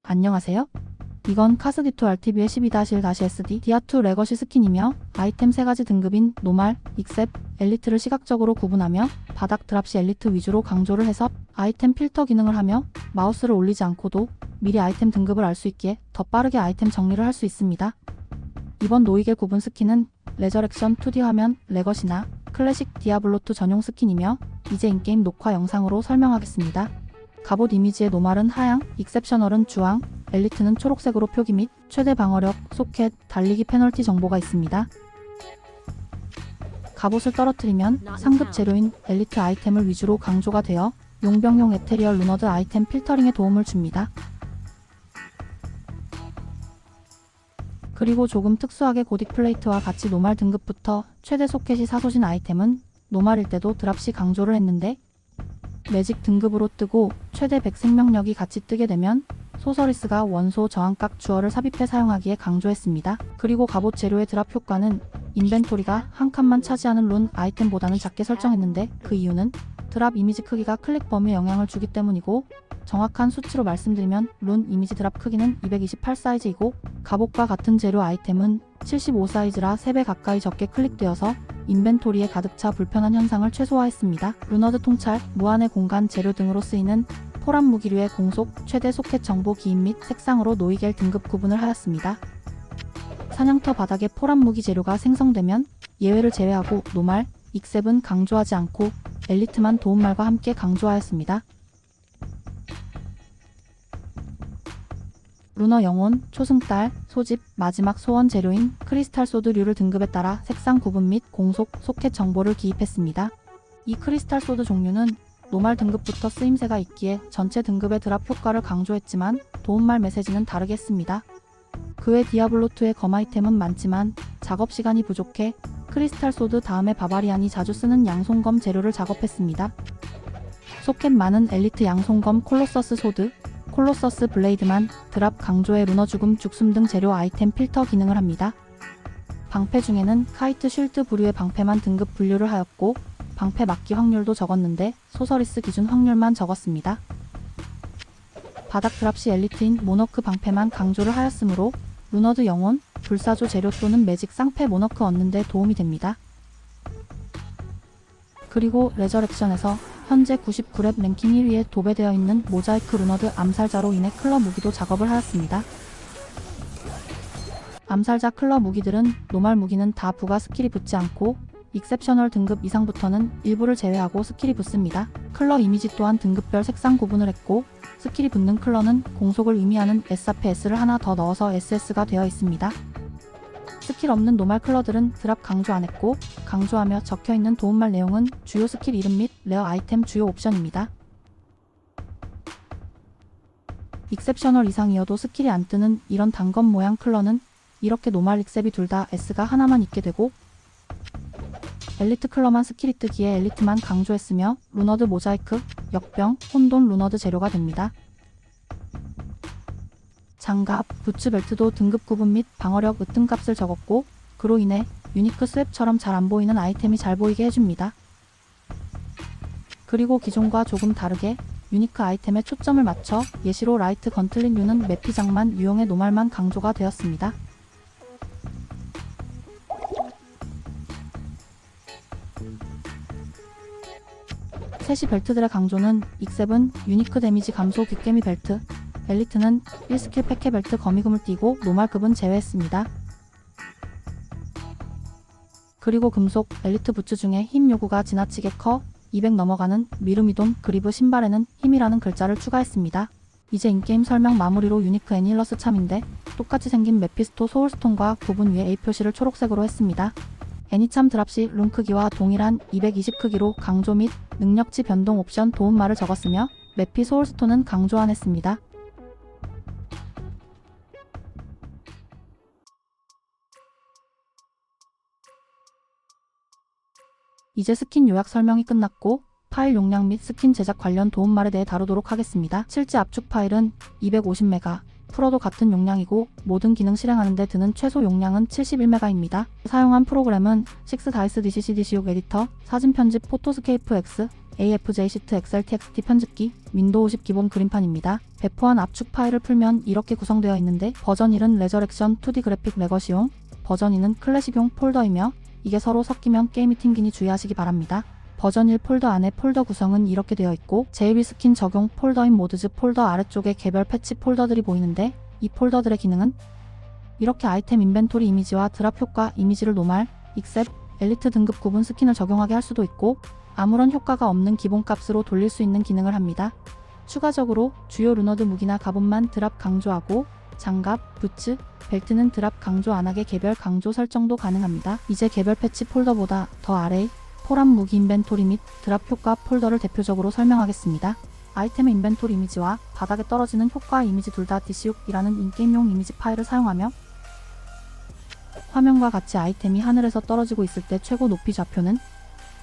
안녕하세요. 이건 카스디토 RTV의 12-1-SD 디아2 레거시 스킨이며 아이템 3가지 등급인 노말, 익셉, 엘리트를 시각적으로 구분하며 바닥 드랍 시 엘리트 위주로 강조를 해서 아이템 필터 기능을 하며 마우스를 올리지 않고도 미리 아이템 등급을 알 수 있기에 더 빠르게 아이템 정리를 할 수 있습니다. 이번 노이겔 구분 스킨은 레저렉션 2D 화면 레거시나 클래식 디아블로2 전용 스킨이며 이제 인게임 녹화 영상으로 설명하겠습니다. 갑옷 이미지의 노말은 하양, 익셉셔널은 주황, 엘리트는 초록색으로 표기 및 최대 방어력, 소켓, 달리기 페널티 정보가 있습니다. 갑옷을 떨어뜨리면 상급 재료인 엘리트 아이템을 위주로 강조가 되어 용병용 에테리얼 루너드 아이템 필터링에 도움을 줍니다. 그리고 조금 특수하게 고딕 플레이트와 같이 노말 등급부터 최대 소켓이 사소신 아이템은 노말일 때도 드랍 시 강조를 했는데 매직 등급으로 뜨고 최대 100 생명력이 같이 뜨게 되면 소서리스가 원소 저항각 주얼을 삽입해 사용하기에 강조했습니다. 그리고 갑옷 재료의 드랍 효과는 인벤토리가 한 칸만 차지하는 룬 아이템보다는 작게 설정했는데 그 이유는 드랍 이미지 크기가 클릭 범위에 영향을 주기 때문이고 정확한 수치로 말씀드리면 룬 이미지 드랍 크기는 228 사이즈이고 갑옷과 같은 재료 아이템은 75 사이즈라 3배 가까이 적게 클릭되어서 인벤토리에 가득 차 불편한 현상을 최소화했습니다. 루너드 통찰, 무한의 공간 재료 등으로 쓰이는 포란 무기류의 공속, 최대 소켓 정보 기인 및 색상으로 노이겔 등급 구분을 하였습니다. 사냥터 바닥에 포란 무기 재료가 생성되면 예외를 제외하고 노말, 익셉은 강조하지 않고 엘리트만 도움말과 함께 강조하였습니다. 루너 영혼, 초승달, 소집, 마지막 소원 재료인 크리스탈 소드류를 등급에 따라 색상 구분 및 공속, 소켓 정보를 기입했습니다. 이 크리스탈 소드 종류는 노말 등급부터 쓰임새가 있기에 전체 등급의 드랍 효과를 강조했지만 도움말 메시지는 다르게 했습니다. 그 외 디아블로2의 검 아이템은 많지만 작업 시간이 부족해 크리스탈 소드 다음에 바바리안이 자주 쓰는 양손검 재료를 작업했습니다. 소켓 많은 엘리트 양손검 콜로서스 소드, 콜로서스 블레이드만 드랍 강조의 루너 죽음, 죽숨 등 재료 아이템 필터 기능을 합니다. 방패 중에는 카이트 쉴드 부류의 방패만 등급 분류를 하였고 방패 맞기 확률도 적었는데 소서리스 기준 확률만 적었습니다. 바닥 드랍 시 엘리트인 모너크 방패만 강조를 하였으므로 루너드 영혼, 불사조 재료 또는 매직 쌍패 모너크 얻는 데 도움이 됩니다. 그리고 레저렉션에서 현재 99렙 랭킹 1위에 도배되어 있는 모자이크 루너드 암살자로 인해 클러 무기도 작업을 하였습니다. 암살자 클러 무기들은 노말 무기는 다 부가 스킬이 붙지 않고 익셉셔널 등급 이상부터는 일부를 제외하고 스킬이 붙습니다. 클러 이미지 또한 등급별 색상 구분을 했고 스킬이 붙는 클러는 공속을 의미하는 S 앞에 S를 하나 더 넣어서 SS가 되어 있습니다. 스킬 없는 노말 클러들은 드랍 강조 안 했고 강조하며 적혀있는 도움말 내용은 주요 스킬 이름 및 레어 아이템 주요 옵션입니다. 익셉셔널 이상이어도 스킬이 안 뜨는 이런 단검 모양 클러는 이렇게 노말 익셉이 둘 다 S가 하나만 있게 되고 엘리트 클러만 스킬이 뜨기에 엘리트만 강조했으며 루너드 모자이크, 역병, 혼돈 루너드 재료가 됩니다. 장갑, 부츠 벨트도 등급 구분 및 방어력 으뜸값을 적었고 그로 인해 유니크 스왑처럼 잘 안 보이는 아이템이 잘 보이게 해줍니다. 그리고 기존과 조금 다르게 유니크 아이템에 초점을 맞춰 예시로 라이트 건틀린류는 매피장만 유용의 노말만 강조가 되었습니다. 셋이 벨트들의 강조는 익셉은 유니크 데미지 감소 귓개미 벨트, 엘리트는 1스킬 패케 벨트 거미금을 띄고 노말급은 제외했습니다. 그리고 금속, 엘리트 부츠 중에 힘 요구가 지나치게 커 200 넘어가는 미르미돈 그리브 신발에는 힘이라는 글자를 추가했습니다. 이제 인게임 설명 마무리로 유니크 애닐러스 참인데 똑같이 생긴 메피스토 소울스톤과 구분 위에 A 표시를 초록색으로 했습니다. 애니참 드랍 시 룬 크기와 동일한 220 크기로 강조 및 능력치 변동 옵션 도움말을 적었으며 메피 소울스톤은 강조 안 했습니다. 이제 스킨 요약 설명이 끝났고 파일 용량 및 스킨 제작 관련 도움말에 대해 다루도록 하겠습니다. 실제 압축 파일은 250메가, 풀어도 같은 용량이고 모든 기능 실행하는 데 드는 최소 용량은 71메가입니다. 사용한 프로그램은 6다이스 DCC DC욕 에디터, 사진 편집 포토스케이프 X, AFJ 시트 엑셀 TXT 편집기, 윈도우 10 기본 그림판입니다. 배포한 압축 파일을 풀면 이렇게 구성되어 있는데 버전 1은 레저렉션 2D 그래픽 레거시용, 버전 2는 클래식용 폴더이며 이게 서로 섞이면 게임이 튕기니 주의하시기 바랍니다. 버전 1 폴더 안에 폴더 구성은 이렇게 되어 있고 JB 스킨 적용 폴더인 모드즈 폴더 아래쪽에 개별 패치 폴더들이 보이는데 이 폴더들의 기능은 이렇게 아이템 인벤토리 이미지와 드랍 효과 이미지를 노말, 익셉, 엘리트 등급 구분 스킨을 적용하게 할 수도 있고 아무런 효과가 없는 기본값으로 돌릴 수 있는 기능을 합니다. 추가적으로 주요 루너드 무기나 갑옷만 드랍 강조하고 장갑, 부츠, 벨트는 드랍 강조 안하게 개별 강조 설정도 가능합니다. 이제 개별 패치 폴더보다 더 아래 포람 무기 인벤토리 및 드랍 효과 폴더를 대표적으로 설명하겠습니다. 아이템의 인벤토리 이미지와 바닥에 떨어지는 효과 이미지 둘 다 DC6이라는 인게임용 이미지 파일을 사용하며 화면과 같이 아이템이 하늘에서 떨어지고 있을 때 최고 높이 좌표는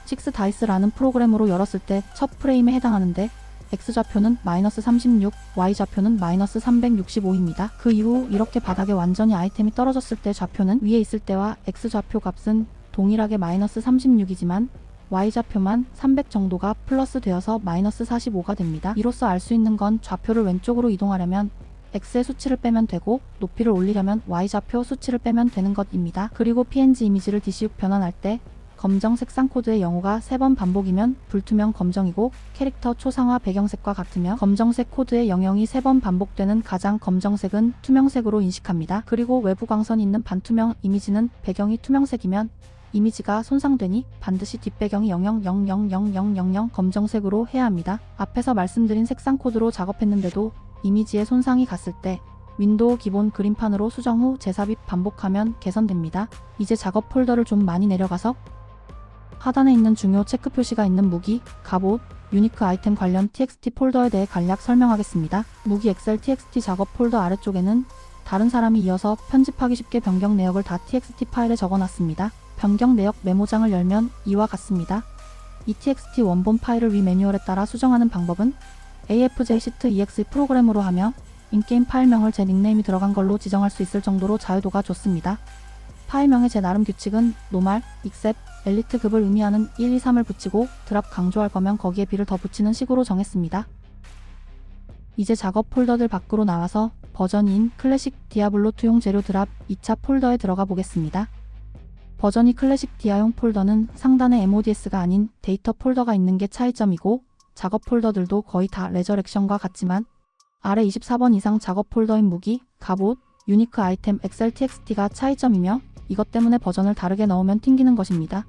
6다이스라는 프로그램으로 열었을 때 첫 프레임에 해당하는데 X좌표는 -36, Y좌표는 -365입니다. 그 이후 이렇게 바닥에 완전히 아이템이 떨어졌을 때 좌표는 위에 있을 때와 X좌표 값은 동일하게 -36이지만 Y좌표만 300 정도가 플러스 되어서 -45가 됩니다. 이로써 알 수 있는 건 좌표를 왼쪽으로 이동하려면 X의 수치를 빼면 되고 높이를 올리려면 Y좌표 수치를 빼면 되는 것입니다. 그리고 PNG 이미지를 DC6 변환할 때 검정 색상 코드의 영호가 3번 반복이면 불투명 검정이고 캐릭터 초상화 배경색과 같으며 검정색 코드의 영영이 3번 반복되는 가장 검정색은 투명색으로 인식합니다. 그리고 외부 광선이 있는 반투명 이미지는 배경이 투명색이면 이미지가 손상되니 반드시 뒷배경이 00000000 검정색으로 해야 합니다. 앞에서 말씀드린 색상 코드로 작업했는데도 이미지에 손상이 갔을 때 윈도우 기본 그림판으로 수정 후 재삽입 반복하면 개선됩니다. 이제 작업 폴더를 좀 많이 내려가서 하단에 있는 중요 체크 표시가 있는 무기, 갑옷, 유니크 아이템 관련 TXT 폴더에 대해 간략 설명하겠습니다. 무기 엑셀 TXT 작업 폴더 아래쪽에는 다른 사람이 이어서 편집하기 쉽게 변경 내역을 다 TXT 파일에 적어놨습니다. 변경 내역 메모장을 열면 이와 같습니다. 이 TXT 원본 파일을 위 매뉴얼에 따라 수정하는 방법은 AFJ 시트 EX 프로그램으로 하며 인게임 파일명을 제 닉네임이 들어간 걸로 지정할 수 있을 정도로 자유도가 좋습니다. 파일명의 제 나름 규칙은 노말, 익셉, 엘리트급을 의미하는 1, 2, 3을 붙이고 드랍 강조할 거면 거기에 B를 더 붙이는 식으로 정했습니다. 이제 작업 폴더들 밖으로 나와서 버전 2인 클래식 디아블로2용 재료 드랍 2차 폴더에 들어가 보겠습니다. 버전 2 클래식 디아용 폴더는 상단에 MODS가 아닌 데이터 폴더가 있는 게 차이점이고 작업 폴더들도 거의 다 레저렉션과 같지만 아래 24번 이상 작업 폴더인 무기, 갑옷, 유니크 아이템 엑셀 TXT가 차이점이며 이것 때문에 버전을 다르게 넣으면 튕기는 것입니다.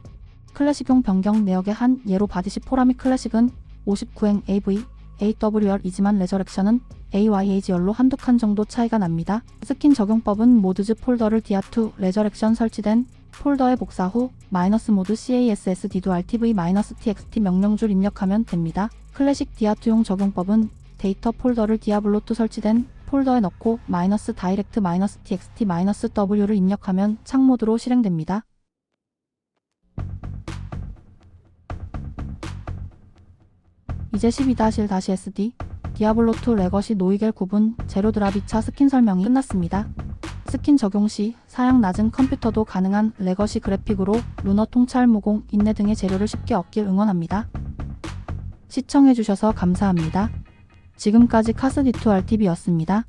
클래식용 변경 내역의 한 예로 바디시 포라미 클래식은 59행 AV, AWR이지만 레저렉션은 AYAG열로 한두 칸 정도 차이가 납니다. 스킨 적용법은 모드즈 폴더를 디아2 레저렉션 설치된 폴더에 복사 후 -모드 CASSD도 RTV-TXT 명령줄 입력하면 됩니다. 클래식 디아2용 적용법은 데이터 폴더를 디아블로2 설치된 폴더에 넣고 -다이렉트 -txt -w를 입력하면 창모드로 실행됩니다. 이제 12-1-SD 디아블로2 레거시 노이겔 구분 제로 드랍 2차 스킨 설명이 끝났습니다. 스킨 적용 시 사양 낮은 컴퓨터도 가능한 레거시 그래픽으로 루너 통찰 무공 인내 등의 재료를 쉽게 얻길 응원합니다. 시청해주셔서 감사합니다. 지금까지 카스디2RTV였습니다.